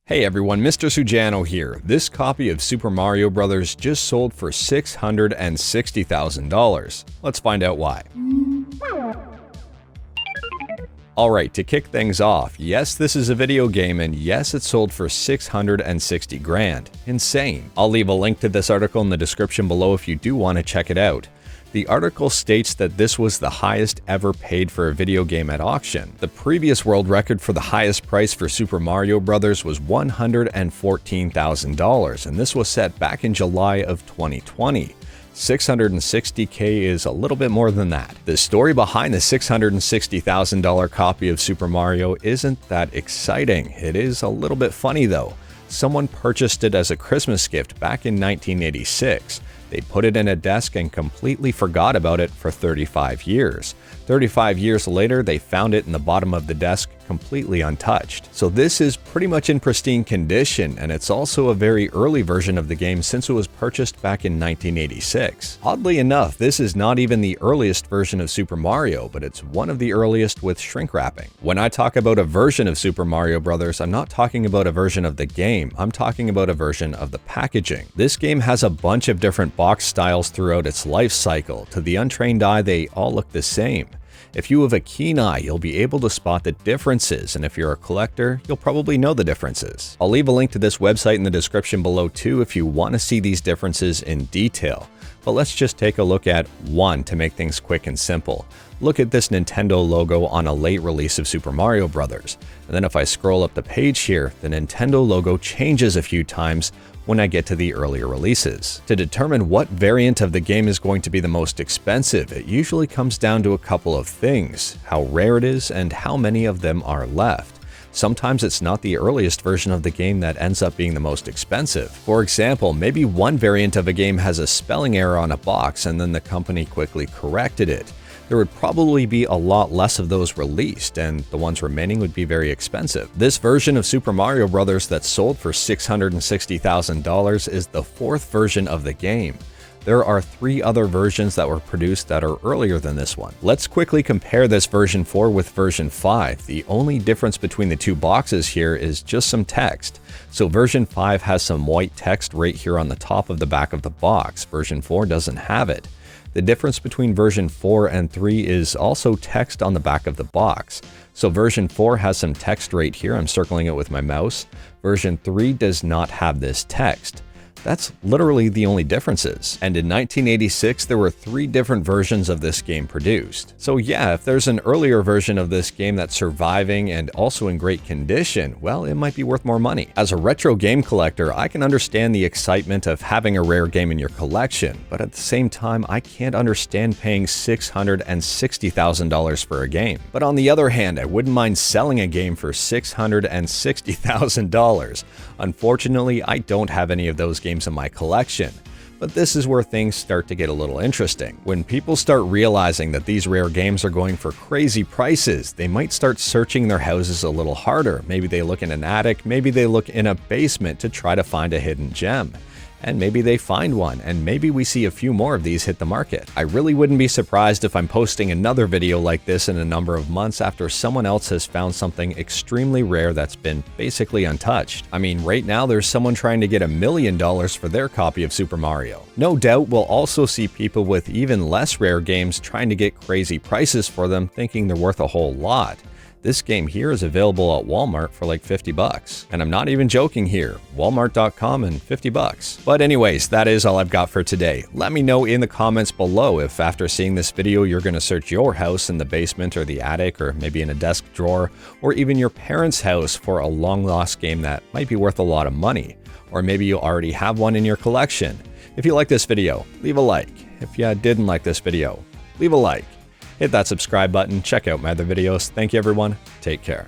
Hey everyone, Mr. Sujano here. This copy of Super Mario Bros. Just sold for $660,000. Let's find out why. Alright, to kick things off, yes, this is a video game, and yes, it sold for 660 grand. Insane. I'll leave a link to this article in the description below if you do want to check it out. The article states that this was the highest ever paid for a video game at auction. The previous world record for the highest price for Super Mario Bros. Was $114,000, and this was set back in July of 2020. $660K is a little bit more than that. The story behind the $660,000 copy of Super Mario isn't that exciting. It is a little bit funny though. Someone purchased it as a Christmas gift back in 1986. They put it in a desk and completely forgot about it for 35 years. 35 years later, they found it in the bottom of the desk, completely untouched. So this is pretty much in pristine condition, and it's also a very early version of the game since it was purchased back in 1986. Oddly enough, this is not even the earliest version of Super Mario, but it's one of the earliest with shrink wrapping. When I talk about a version of Super Mario Bros., I'm not talking about a version of the game, I'm talking about a version of the packaging. This game has a bunch of different box styles throughout its life cycle. To the untrained eye, they all look the same. If you have a keen eye, you'll be able to spot the differences, and if you're a collector, you'll probably know the differences. I'll leave a link to this website in the description below too if you want to see these differences in detail. But let's just take a look at one to make things quick and simple. Look at this Nintendo logo on a late release of Super Mario Bros. And then if I scroll up the page here, the Nintendo logo changes a few times when I get to the earlier releases. To determine what variant of the game is going to be the most expensive, it usually comes down to a couple of things: how rare it is and how many of them are left. Sometimes it's not the earliest version of the game that ends up being the most expensive. For example, maybe one variant of a game has a spelling error on a box and then the company quickly corrected it. There would probably be a lot less of those released, and the ones remaining would be very expensive. This version of Super Mario Bros. That sold for $660,000 is the fourth version of the game. There are 3 other versions that were produced that are earlier than this one. Let's quickly compare this version 4 with version 5. The only difference between the two boxes here is just some text. So version 5 has some white text right here on the top of the back of the box. Version 4 doesn't have it. The difference between version 4 and 3 is also text on the back of the box. So version 4 has some text right here, I'm circling it with my mouse. Version 3 does not have this text. That's literally the only differences. And in 1986, there were 3 different versions of this game produced. So yeah, if there's an earlier version of this game that's surviving and also in great condition, well, it might be worth more money. As a retro game collector, I can understand the excitement of having a rare game in your collection, but at the same time, I can't understand paying $660,000 for a game. But on the other hand, I wouldn't mind selling a game for $660,000. Unfortunately, I don't have any of those games in my collection. But this is where things start to get a little interesting. When people start realizing that these rare games are going for crazy prices, they might start searching their houses a little harder. Maybe they look in an attic, maybe they look in a basement to try to find a hidden gem. And maybe they find one, and maybe we see a few more of these hit the market. I really wouldn't be surprised if I'm posting another video like this in a number of months after someone else has found something extremely rare that's been basically untouched. I mean, right now there's someone trying to get $1 million for their copy of Super Mario. No doubt we'll also see people with even less rare games trying to get crazy prices for them, thinking they're worth a whole lot. This game here is available at Walmart for like 50 bucks. And I'm not even joking here. Walmart.com and 50 bucks. But anyways, that is all I've got for today. Let me know in the comments below if after seeing this video, you're going to search your house in the basement or the attic, or maybe in a desk drawer, or even your parents' house for a long lost game that might be worth a lot of money. Or maybe you already have one in your collection. If you like this video, leave a like. If you didn't like this video, leave a like. Hit that subscribe button, check out my other videos. Thank you everyone, take care.